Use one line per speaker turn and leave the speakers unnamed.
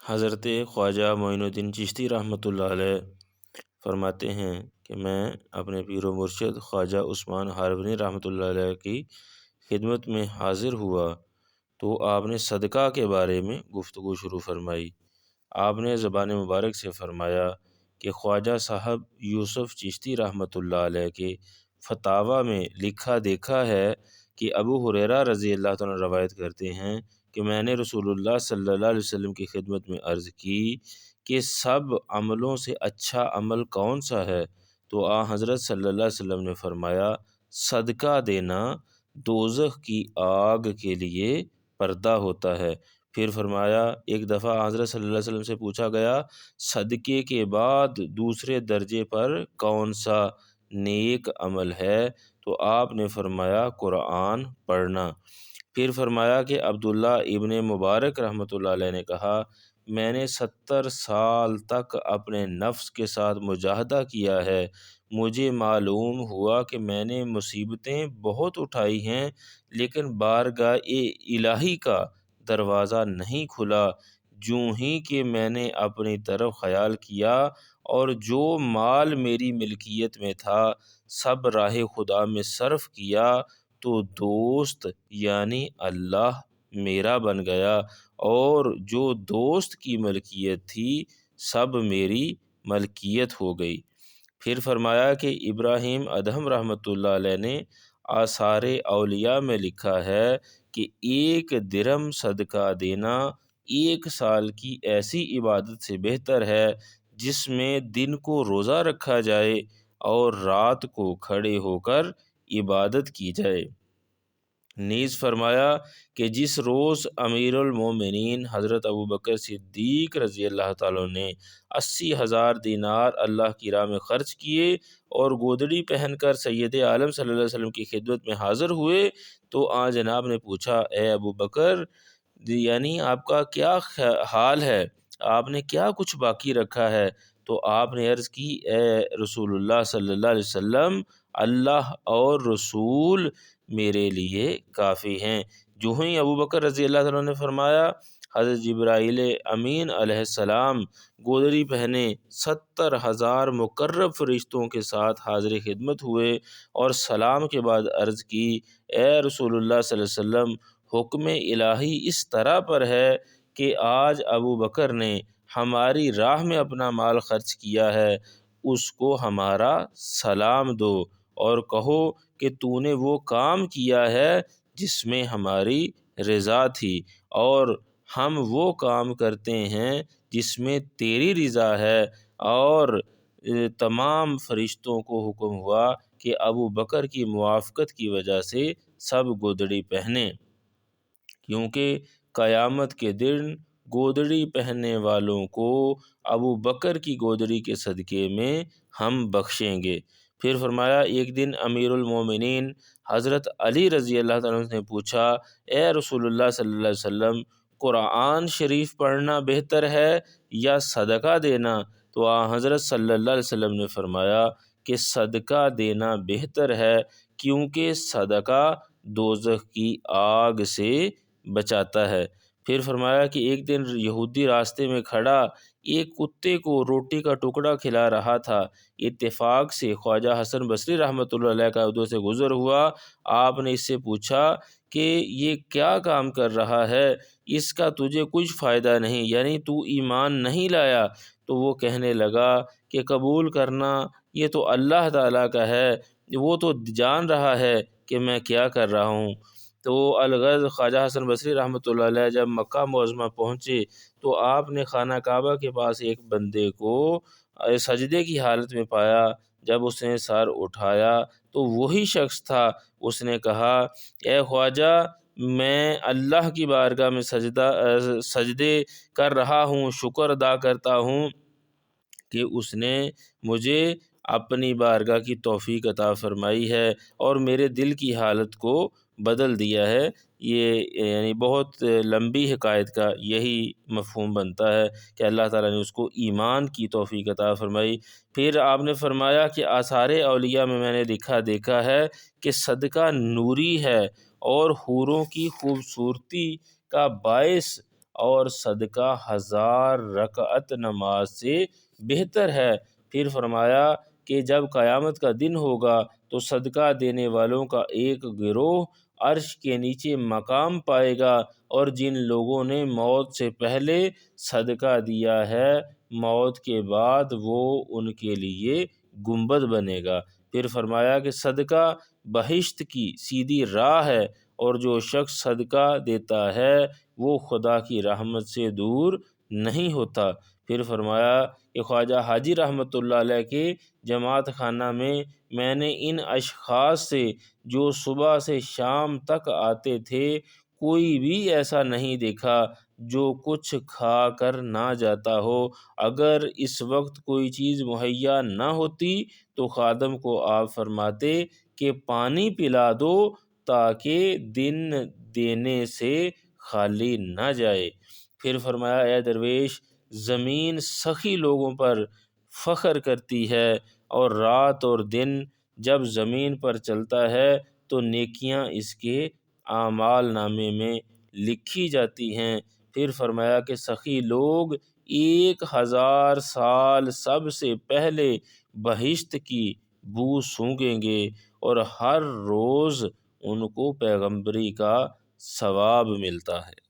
حضرت خواجہ معین الدین چشتی رحمۃ اللہ علیہ فرماتے ہیں کہ میں اپنے پیر و مرشد خواجہ عثمان ہارونی رحمۃ اللہ علیہ کی خدمت میں حاضر ہوا تو آپ نے صدقہ کے بارے میں گفتگو شروع فرمائی۔ آپ نے زبان مبارک سے فرمایا کہ خواجہ صاحب یوسف چشتی رحمۃ اللہ علیہ کے فتاویٰ میں لکھا دیکھا ہے کہ ابو ہریرہ رضی اللہ تعالیٰ روایت کرتے ہیں کہ میں نے رسول اللہ صلی اللہ علیہ وسلم کی خدمت میں عرض کی کہ سب عملوں سے اچھا عمل کون سا ہے؟ تو حضرت صلی اللہ علیہ وسلم نے فرمایا صدقہ دینا دوزخ کی آگ کے لیے پردہ ہوتا ہے۔ پھر فرمایا ایک دفعہ حضرت صلی اللہ علیہ وسلم سے پوچھا گیا صدقے کے بعد دوسرے درجے پر کون سا نیک عمل ہے؟ تو آپ نے فرمایا قرآن پڑھنا۔ پھر فرمایا کہ عبداللہ ابن مبارک رحمۃ اللہ علیہ نے کہا میں نے 70 سال تک اپنے نفس کے ساتھ مجاہدہ کیا ہے، مجھے معلوم ہوا کہ میں نے مصیبتیں بہت اٹھائی ہیں لیکن بارگاہ الہی کا دروازہ نہیں کھلا۔ جوں ہی کہ میں نے اپنی طرف خیال کیا اور جو مال میری ملکیت میں تھا سب راہ خدا میں صرف کیا تو دوست یعنی اللہ میرا بن گیا اور جو دوست کی ملکیت تھی سب میری ملکیت ہو گئی۔ پھر فرمایا کہ ابراہیم ادہم رحمۃ اللہ علیہ نے آثار اولیاء میں لکھا ہے کہ 1 درہم صدقہ دینا 1 سال کی ایسی عبادت سے بہتر ہے جس میں دن کو روزہ رکھا جائے اور رات کو کھڑے ہو کر عبادت کی جائے۔ نیز فرمایا کہ جس روز امیر المومنین حضرت ابوبکر صدیق رضی اللہ تعالیٰ نے 80,000 دینار اللہ کی راہ میں خرچ کیے اور گودڑی پہن کر سید عالم صلی اللہ علیہ وسلم کی خدمت میں حاضر ہوئے تو جناب نے پوچھا اے ابوبکر یعنی آپ کا کیا حال ہے، آپ نے کیا کچھ باقی رکھا ہے؟ تو آپ نے عرض کی اے رسول اللہ صلی اللہ علیہ وسلم اللہ اور رسول میرے لیے کافی ہیں۔ جو ہی ابوبکر رضی اللہ عنہ نے فرمایا حضرت جبرائیل امین علیہ السلام گودڑی پہنے 70,000 مقرب فرشتوں کے ساتھ حاضر خدمت ہوئے اور سلام کے بعد عرض کی اے رسول اللہ صلی اللہ علیہ وسلم حکم الہی اس طرح پر ہے کہ آج ابوبکر نے ہماری راہ میں اپنا مال خرچ کیا ہے، اس کو ہمارا سلام دو اور کہو کہ تو نے وہ کام کیا ہے جس میں ہماری رضا تھی اور ہم وہ کام کرتے ہیں جس میں تیری رضا ہے۔ اور تمام فرشتوں کو حکم ہوا کہ ابوبکر کی موافقت کی وجہ سے سب گودڑی پہنیں، کیونکہ قیامت کے دن گودڑی پہننے والوں کو ابوبکر کی گودڑی کے صدقے میں ہم بخشیں گے۔ پھر فرمایا ایک دن امیر المومنین حضرت علی رضی اللہ تعالیٰ عنہ نے پوچھا اے رسول اللہ صلی اللہ علیہ وسلم قرآن شریف پڑھنا بہتر ہے یا صدقہ دینا؟ تو حضرت صلی اللہ علیہ وسلم نے فرمایا کہ صدقہ دینا بہتر ہے کیونکہ صدقہ دوزخ کی آگ سے بچاتا ہے۔ پھر فرمایا کہ ایک دن یہودی راستے میں کھڑا ایک کتے کو روٹی کا ٹکڑا کھلا رہا تھا، اتفاق سے خواجہ حسن بصری رحمۃ اللہ علیہ کا ادھر سے گزر ہوا۔ آپ نے اس سے پوچھا کہ یہ کیا کام کر رہا ہے، اس کا تجھے کچھ فائدہ نہیں، یعنی تو ایمان نہیں لایا؟ تو وہ کہنے لگا کہ قبول کرنا یہ تو اللہ تعالیٰ کا ہے، وہ تو جان رہا ہے کہ میں کیا کر رہا ہوں۔ تو الغرض خواجہ حسن بصری رحمۃ اللہ علیہ جب مکہ معظمہ پہنچے تو آپ نے خانہ کعبہ کے پاس ایک بندے کو سجدے کی حالت میں پایا۔ جب اس نے سر اٹھایا تو وہی شخص تھا۔ اس نے کہا اے خواجہ میں اللہ کی بارگاہ میں سجدے کر رہا ہوں، شکر ادا کرتا ہوں کہ اس نے مجھے اپنی بارگاہ کی توفیق عطا فرمائی ہے اور میرے دل کی حالت کو بدل دیا ہے۔ یہ یعنی بہت لمبی حکایت کا یہی مفہوم بنتا ہے کہ اللہ تعالیٰ نے اس کو ایمان کی توفیق عطا فرمائی۔ پھر آپ نے فرمایا کہ آثار اولیاء میں نے لکھا دیکھا ہے کہ صدقہ نوری ہے اور حوروں کی خوبصورتی کا باعث اور صدقہ 1000 رکعت نماز سے بہتر ہے۔ پھر فرمایا کہ جب قیامت کا دن ہوگا تو صدقہ دینے والوں کا ایک گروہ عرش کے نیچے مقام پائے گا، اور جن لوگوں نے موت سے پہلے صدقہ دیا ہے موت کے بعد وہ ان کے لیے گنبد بنے گا۔ پھر فرمایا کہ صدقہ بہشت کی سیدھی راہ ہے، اور جو شخص صدقہ دیتا ہے وہ خدا کی رحمت سے دور نہیں ہوتا۔ پھر فرمایا کہ خواجہ حاجی رحمۃ اللہ علیہ کے جماعت خانہ میں نے ان اشخاص سے جو صبح سے شام تک آتے تھے کوئی بھی ایسا نہیں دیکھا جو کچھ کھا کر نہ جاتا ہو۔ اگر اس وقت کوئی چیز مہیا نہ ہوتی تو خادم کو آپ فرماتے کہ پانی پلا دو تاکہ دن دینے سے خالی نہ جائے۔ پھر فرمایا اے درویش، زمین سخی لوگوں پر فخر کرتی ہے، اور رات اور دن جب زمین پر چلتا ہے تو نیکیاں اس کے اعمال نامے میں لکھی جاتی ہیں۔ پھر فرمایا کہ سخی لوگ 1000 سال سب سے پہلے بہشت کی بو سونگھیں گے، اور ہر روز ان کو پیغمبری کا ثواب ملتا ہے۔